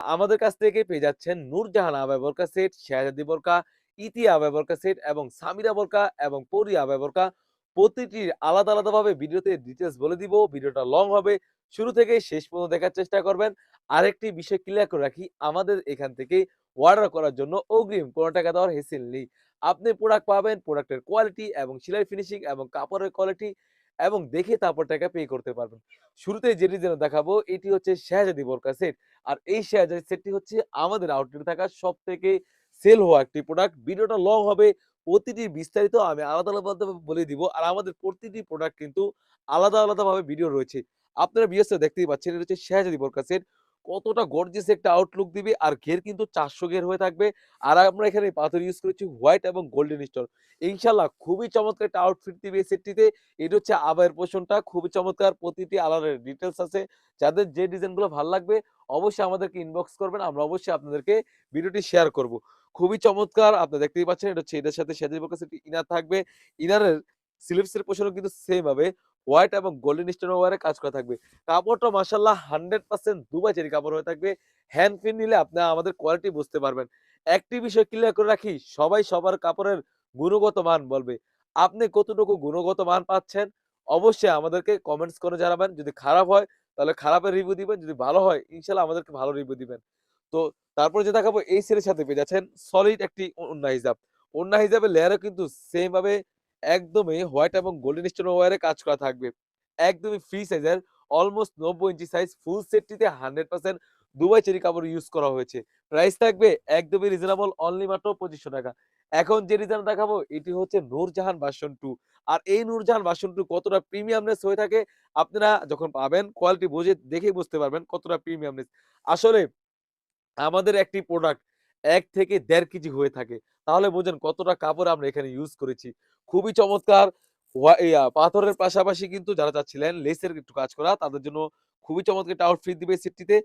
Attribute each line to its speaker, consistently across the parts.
Speaker 1: আমাদের কাছ থেকে পেয়ে যাচ্ছেন নূরজাহান আবায়া বোরকা সেট, শেহজাদি বোরকা, ইতিয়া আবায়া বোরকা সেট এবং সামিরা বোরকা এবং পরি আবায়া বোরকা। প্রতিটির আলাদাভাবে ভিডিওতে ডিটেইলস বলে দিব। ভিডিওটা লং হবে। শুরু থেকে শেষ পর্যন্ত দেখার চেষ্টা করবেন। আরেকটি বিষয় ক্লিয়ার করে রাখি, আমাদের এখান থেকে অর্ডার করার জন্য অগ্রিম কোন টাকা দেওয়ার হেসেল নেই। আপনি প্রোডাক্ট পাবেন, প্রোডাক্টের কোয়ালিটি এবং সেলাই ফিনিশিং এবং কাপড়ের কোয়ালিটি এবং দেখে তারপর টাকা পে করতে পারবেন। শুরুতেই যে ডিজাইন দেখাবো এটি হচ্ছে শেহজাদি বোরকা সেট। আর এই শেয়ারজারি সেটটি হচ্ছে আমাদের আউটলেটে থাকা সবথেকে সেল হওয়া একটি প্রোডাক্ট। ভিডিওটা লং হবে। প্রতিটি বিস্তারিত আমি আলাদা বলে দিব। আর আমাদের প্রতিটি প্রোডাক্ট কিন্তু আলাদাভাবে ভিডিও রয়েছে। আপনারা ভিউয়ার্সরা দেখতেই পাচ্ছেন এটা হচ্ছে শেহজাদি বোরকা সেট। কতটা গর্জিয়াস একটা আউটলুক দিবে আর ঘের কিন্তু ৪০০ ঘের হয়ে থাকবে। আর আমরা এখানে পাথর ইউজ করেছি হোয়াইট এবং গোল্ডেন স্টোন। ইনশাআল্লাহ খুবই চমৎকার একটা আউটফিট দিবে এই সেটটিতে। এটা হচ্ছে আবায়ের পোরশনটা খুবই চমৎকার। প্রতিটি আলাদা ডিটেইলস আছে। যাদের যে ডিজাইনগুলো ভাল লাগবে অবশ্যই আমাদেরকে ইনবক্স করবেন। আমরা অবশ্যই আপনাদেরকে ভিডিওটি শেয়ার করব। খুবই চমৎকার আপনারা দেখতেই পাচ্ছেন এটা হচ্ছে এটার সাথে শেহজাদি বোরকা সেটটি ইনার থাকবে। ইনারের স্লিভস এর পোরশনও কিন্তু সেম ভাবে হোয়াইট এবং গোল্ডেন স্টোন ওয়্যারে কাজ করা থাকবে। কাপড়টা মাশাআল্লাহ 100% দুবাই চেরি কাপড় হয়ে থাকবে। হ্যান্ড ফিল নিলে আপনারা আমাদের কোয়ালিটি বুঝতে পারবেন। একটি বিষয় ক্লিয়ার করে রাখি, সবাই সবার কাপড়ের গুণগত মান বলবে। আপনি কতটুকু গুণগত মান পাচ্ছেন অবশ্যই আমাদেরকে কমেন্টস করে জানাবেন। যদি খারাপ হয় তাহলে খারাপের রিভিউ দিবেন, যদি ভালো হয় ইনশাআল্লাহ আমাদেরকে ভালো রিভিউ দিবেন। তো তারপরে যে দেখাবো এই সেটের সাথে পেয়ে যাচ্ছেন সলিড একটি ওড়না হিজাব। ওড়না হিজাবের লেয়ারও কিন্তু সেম ভাবে একদমই হোয়াইট এবং গোল্ডেন স্টোন ওয়্যারে কাজ করা থাকবে। একদমই ফ্রি সাইজের অলমোস্ট ৯০ ইঞ্চি সাইজ ফুল সেটটিতে 100% দুবাই চেরি কাপড় ইউজ করা হয়েছে। প্রাইস থাকবে একদমই রিজনেবল অনলি মাত্র ৳২৫০০। এখন যে ডিজাইন দেখাবো এটি হচ্ছে নূরজাহান ভার্সন 2। আর এই নূরজাহান ভার্সন 2 কতটা প্রিমিয়ামনেস হয়ে থাকে আপনারা যখন পাবেন কোয়ালিটি বুঝে দেখেই বুঝতে পারবেন কতটা প্রিমিয়ামনেস। আসলে আমাদের একটি প্রোডাক্ট ১ থেকে ১.৫ কেজি হয়ে থাকে। তাহলে বুঝেন কতটা কাপড় আমরা এখানে ইউজ করেছি। খুবই চমৎকার পাথরের পাশাপাশি কিন্তু যারা চাচ্ছিলেন লেসের একটু কাজ করা তাদের জন্য খুবই চমৎকার একটা আউটফিট দিবে এই সেটটিতে।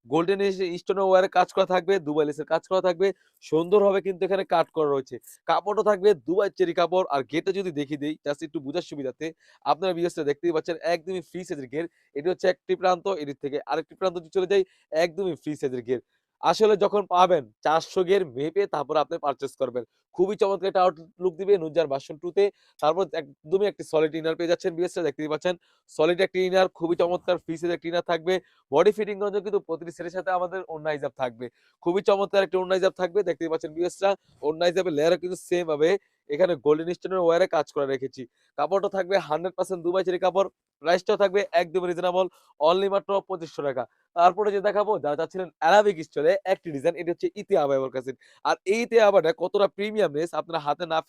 Speaker 1: গোল্ডেন স্টোন ওয়্যারে কাজ করা থাকবে, দুবাই লেসের কাজ করা থাকবে। সুন্দরভাবে কিন্তু এখানে কাট করা রয়েছে। কাপড়টা থাকবে দুবাই চেরি কাপড়। আর ঘেরটা যদি দেখিয়ে দেই জাস্ট একটু বুঝার সুবিধার্থে আপনারা ভিউয়ার্সরা দেখতেই পাচ্ছেন একদমই ফ্রি সাইজের ঘের। এটি হচ্ছে একটি প্রান্ত, এটির থেকে আরেকটি প্রান্ত যদি চলে যাই একদমই ফ্রি সাইজের ঘের। আসলে যখন পাবেন ৪০০ গের মেপে তারপর আপনি পারচেজ করবেন। খুবই চমৎকার একটা আউটলুক দিবে নুজার ভার্সন 2 তে। তারপর একদমই একটি সলিড ইনার পেয়ে যাচ্ছেন ভিউয়ার্সরা দেখতেই পাচ্ছেন। সলিড একটি ইনার খুবই চমৎকার ফ্রি সাইজের একটি ইনার থাকবে। বডি ফিটিং এর জন্য কিন্তু প্রতিটি সেটের সাথে আমাদের ওড়না হিজাব থাকবে। খুবই চমৎকার একটি ওড়না হিজাব থাকবে দেখতেই পাচ্ছেন ভিউয়ার্সরা। ওড়না হিজাবের লেয়ারও কিন্তু সেম ভাবে এখানে গোল্ডেন স্টোনের ওয়্যারে কাজ করা রেখেছি। কাপড়টা থাকবে 100% দুবাই চেরি কাপড়। প্রাইসটাও থাকবে একদম রিজনেবল অনলি মাত্র ৳২৫০০। তারপরে যে দেখাবো যারা চাচ্ছিলেন অ্যারাবিক স্টাইলে একটি ডিজাইন এটি হচ্ছে ইতিয়া আবায়া বোরকা সেট। আর এই ইতিয়া আবায়াটা কতটা প্রিমিয়ামনেস আপনারা হাতে না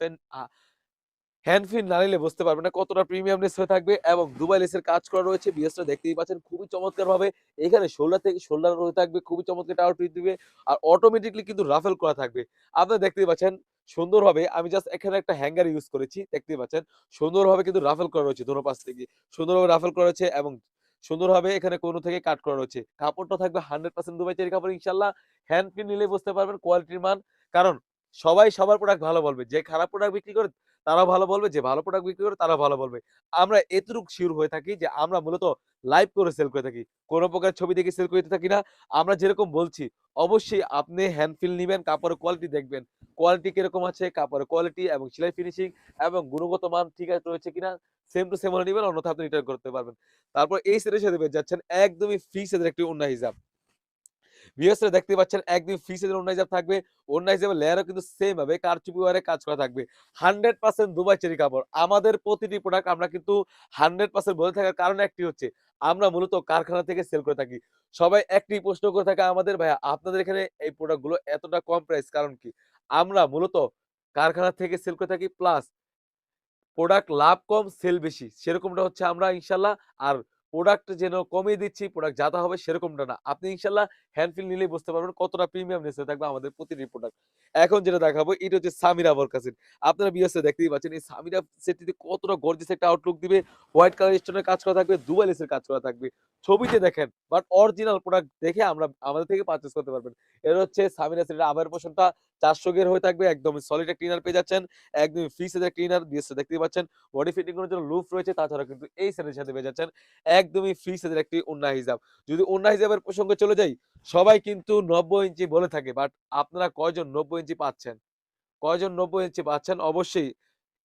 Speaker 1: হ্যান্ড ফিল না নিলে বুঝতে পারবেন না কতটা প্রিমিয়ামনেস হয়ে থাকবে এবং দুবাই লেসের কাজ করা রয়েছে। বিএসটা দেখতেই পাচ্ছেন খুবই চমৎকারভাবে এখানে শোল্ডার থেকে শোল্ডার হয়ে থাকবে খুবই চমৎকার একটা আউটফিট দিবে। আর অটোমেটিক্যালি কিন্তু রাফেল করা থাকবে। আপনারা দেখতেই পাচ্ছেন সুন্দরভাবে আমি জাস্ট এখানে একটা হ্যাঙ্গার ইউজ করেছি। দেখতেই পাচ্ছেন সুন্দরভাবে কিন্তু রাফেল করা রয়েছে দোনো পাশ থেকে। সুন্দরভাবে রাফেল করা রয়েছে এবং সুন্দরভাবে এখানে কোণ থেকে কাট করা রয়েছে। কাপড়টা থাকবে 100% দুবাই চেরি কাপড় ইনশাআল্লাহ। হ্যান্ড ফিল নিলেই বুঝতে পারবেন কোয়ালিটির মান। কারণ সবাই সবার প্রোডাক্ট ভালো বলবে। যে খারাপ প্রোডাক্ট বিক্রি করে তারাও ভালো বলবে, যে ভালো প্রোডাক্ট বিক্রি করে তারাও ভালো বলবে। আমরা এতটুক সিউর হয়ে থাকি যে আমরা মূলত লাইভ করে সেল করে থাকি। কোন প্রকার ছবি দেখে সেল করতে থাকি না। আমরা যেরকম বলছি অবশ্যই আপনি হ্যান্ড ফিল নিবেন, কাপড়ের কোয়ালিটি দেখবেন। কোয়ালিটি কিরকম আছে, কাপড়ের কোয়ালিটি এবং সেলাই ফিনিশিং এবং গুণগত মান ঠিক আছে রয়েছে কিনা সেম টু সেম হলে নিবেন অন্যথায় আপনি রিটার্ন করতে পারবেন। তারপর এই সেটের সাথে পেয়ে যাচ্ছেন একদমই ফ্রি সাইজের একটি ওড়না হিজাব। ভিউয়ার্সরা দেখতে পাচ্ছেন একদম ফ্রি সাইজের ওড়না হিজাব থাকবে। ওড়না হিজাবের লেয়ারও কিন্তু সেম ভাবে কারচুপি ওয়্যারে কাজ করা থাকবে। 100% দুবাই চেরি কাপড়। আমাদের প্রতিটি প্রোডাক্ট আমরা কিন্তু 100% বলে থাকার কারণ একটি হচ্ছে আমরা মূলত কারখানা থেকে সেল করে থাকি। সবাই একটি প্রশ্ন করে থাকে আমাদের ভাইয়া আপনাদের এখানে এই প্রোডাক্ট গুলো এতটা কম প্রাইস কারণ কি? আমরা মূলত কারখানা থেকে সেল করে থাকি প্লাস প্রোডাক্ট লাভ কম, সেল বেশি। সেরকমটা হচ্ছে আমরা ইনশাআল্লাহ। আর প্রোডাক্ট যেন কমিয়ে দিচ্ছি, প্রোডাক্ট যাতা হবে সেরকমটা না। আপনি ইনশাআল্লাহ হ্যান্ড ফিল নিলেই বুঝতে পারবেন কতটা প্রিমিয়ামনেস হয়ে থাকবে আমাদের প্রতিটি প্রোডাক্ট। এখন যেটা দেখাবো এটা হচ্ছে সামিরা বোরকা সেট। আপনারা ভিউয়ার্সরা দেখতেই পাচ্ছেন এই সামিরা সেটটিতে কতটা গর্জিয়াস একটা আউটলুক দিবে। হোয়াইট কালার স্টোনের কাজ করা থাকবে, দুবাই লেসের কাজ করা থাকবে। ছবিতে দেখেন বাট অরিজিনাল প্রোডাক্ট দেখে আমাদের থেকে পারচেজ করতে পারবেন। এটা হচ্ছে সামিরা সেটের আবায়ের পোরশনটা ৪০০ গের হয়ে থাকবে। একদম সলিড একটা ইনার পেয়ে যাচ্ছেন। একদমই ফ্রি সাইজের একটা ইনার ভিউয়ার্সরা দেখতেই পাচ্ছেন। বডি ফিটিং করার জন্য লুফ রয়েছে। তাছাড়া কিন্তু এই সেটের সাথে পেয়ে যাচ্ছেন একদমই ফ্রি সাইজের একটি ওড়না হিজাব। যদি ওড়না হিজাবের প্রসঙ্গে চলে যাই, সবাই কিন্তু ৯০ ইঞ্চি বলে থাকে। বাট আপনারা কয়জন ৯০ ইঞ্চি পাচ্ছেন? কয়জন ৯০ ইঞ্চি পাচ্ছেন? অবশ্যই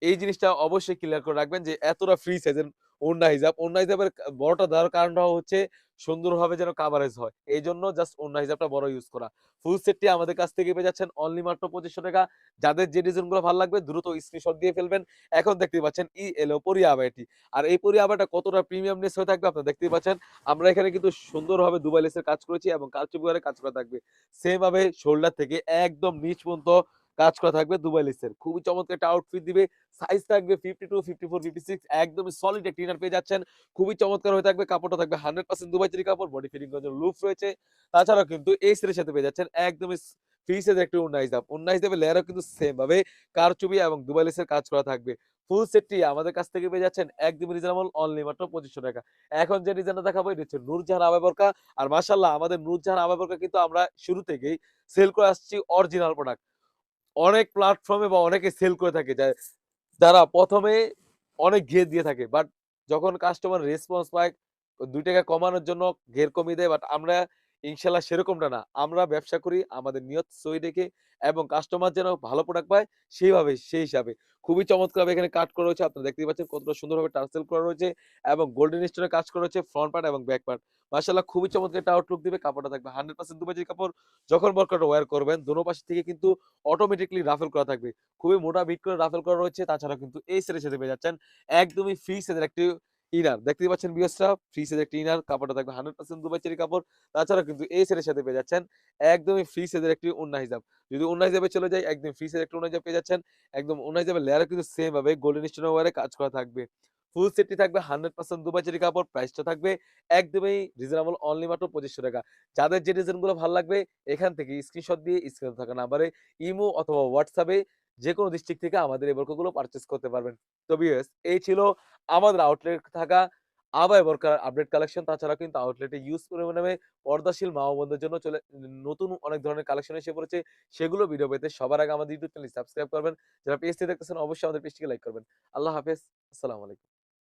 Speaker 1: এই জিনিসটা অবশ্যই ক্লিয়ার করে রাখবেন যে এতটা ফ্রি সাইজের ওড়না হিজাব। ওড়না হিজাবের বড়টা দেওয়ার কারণটা হচ্ছে সুন্দরভাবে যেন কাভারেজ হয়। এইজন্য জাস্ট ওড়না হিজাবটা বড় ইউজ করা। ফুল সেটটি আমাদের কাছ থেকে পেয়ে যাচ্ছেন অনলি মাত্র ৳২৫০০। যাদের যে ডিজাইনগুলো ভাল লাগবে দ্রুত স্ক্রিনশট দিয়ে ফেলবেন। এখন দেখতেই পাচ্ছেন এলো পরি আবায়াটি। আর এই পরি আবায়াটা কতটা প্রিমিয়ামনেস হয়ে থাকবে আপনারা দেখতেই পাচ্ছেন। আমরা এখানে কিন্তু সুন্দরভাবে দুবাই লেসের কাজ করেছি এবং কারচুপি ওয়ারে কাজ করা থাকবে। সেম ভাবে শোল্ডার থেকে একদম নিচ পর্যন্ত কাজ করা থাকবে দুবাই লেসের। খুবই চমৎকার একটা আউটফিট দিবে। সাইজ থাকবে 52, 54, 56 একদমই সলিড একটা ইনার পেয়ে যাচ্ছেন। খুবই চমৎকার হয়ে থাকবে। কাপড়টা থাকবে 100% দুবাই চেরি কাপড়। বডি ফিটিং করার জন্য লুফ রয়েছে। তাছাড়াও কিন্তু এই সেটের সাথে পেয়ে যাচ্ছেন একদমই ফ্রি সাইজের একটি ওড়না হিজাব। ওড়না হিজাবের লেয়ারও কিন্তু সেম ভাবে কারচুপি এবং দুবাই লেসের কাজ করা থাকবে। ফুল সেটটি আমাদের কাছ থেকে পেয়ে যাচ্ছেন একদমই রিজনেবল অনলি মাত্র ৳২৫০০। এখন যে ডিজাইনটা দেখাবো এটা হচ্ছে নূরজাহান আবায়া বোরকা। আর মাশাআল্লাহ আমাদের নূরজাহান আবায়া বোরকা কিন্তু আমরা শুরু থেকেই সেল করে আসছি অরিজিনাল প্রোডাক্ট। অনেক প্ল্যাটফর্মে বা অনেকে সেল করে থাকে যারা ১ম এ অনেক ঘের দিয়ে থাকে। বাট যখন কাস্টমার রেসপন্স পায় ৳২ কমানোর জন্য ঘের কমিয়ে দেয়। বাট আমরা ইনশাআল্লাহ সেরকমটা না। আমরা ব্যবসা করি আমাদের নিয়ত সই রেখে এবং কাস্টমার যেন ভালো প্রোডাক্ট পায় সেইভাবে সেই হিসাবে। খুবই চমৎকারভাবে এখানে কাট করা হয়েছে। আপনারা দেখতেই পাচ্ছেন কতটা সুন্দরভাবে টার্সেল করা রয়েছে এবং গোল্ডেন স্টোনের কাজ করা হয়েছে ফ্রন্ট পার্ট এবং ব্যাক পার্ট। মাশাআল্লাহ খুবই চমৎকার একটা আউটলুক দিবে। কাপড়টা থাকবে 100% দুবাইজের কাপড়। যখন বোরকাটা ওয়্যার করবেন দোনো পাশ থেকে কিন্তু অটোমেটিক্যালি রাফেল করা থাকবে। খুবই মোটা বিট করে রাফেল করা রয়েছে। তাছাড়া কিন্তু এই সেটের সাথে পেয়ে যাচ্ছেন একদমই ফ্রি সাইজের একটি ইনার। দেখতেই পাচ্ছেন ভিউয়ার্সরা ফ্রি সাইজের একটি ইনার। কাপড়টা থাকবে 100% দুবাই চেরি কাপড়। তাছাড়া কিন্তু এই সেটের সাথে পেয়ে যাচ্ছেন একদমই ফ্রি সাইজের একটি ওড়না হিজাব। যদি ওড়না হিজাবে চলে যাই একদম ফ্রি সাইজের একটা ওড়না হিজাব পেয়ে যাচ্ছেন। একদম ওড়না হিজাবের লেয়ারও কিন্তু সেম ভাবে গোল্ডেন স্টোন ওয়্যারে কাজ করা থাকবে। ফুল সেটটি থাকবে 100% দুবাই চেরি কাপড়। প্রাইসটা থাকবে একদমই রিজনেবল অনলি মাত্র ৳২৫০০। যাদের যে ডিজাইনগুলো ভাল লাগবে এখান থেকে স্ক্রিনশট দিয়ে স্ক্রিনে থাকা নাম্বারে ইমো অথবা হোয়াটসঅ্যাপে যেকোনো ডিস্ট্রিক্ট থেকে আমাদের এই বোরকাগুলো পারচেজ করতে পারবেন। তো ভিউয়ার্স এই ছিল আমাদের আউটলেট থাকা আবায়া বোরকার আপডেট কালেকশন। তাছাড়া কিন্তু আউটলেটে ইউজ পরিমাণে পর্দাশীল মা ও বোনদের জন্য নতুন অনেক ধরনের কালেকশন এসে পড়েছে। সেগুলো ভিডিও পেতে সবার আগে আমাদের ইউটিউব চ্যানেলটি সাবস্ক্রাইব করবেন। যারা পেজটি দেখতেছেন অবশ্যই আমাদের পেজটিকে লাইক করবেন। আল্লাহ হাফেজ। আসসালামু আলাইকুম।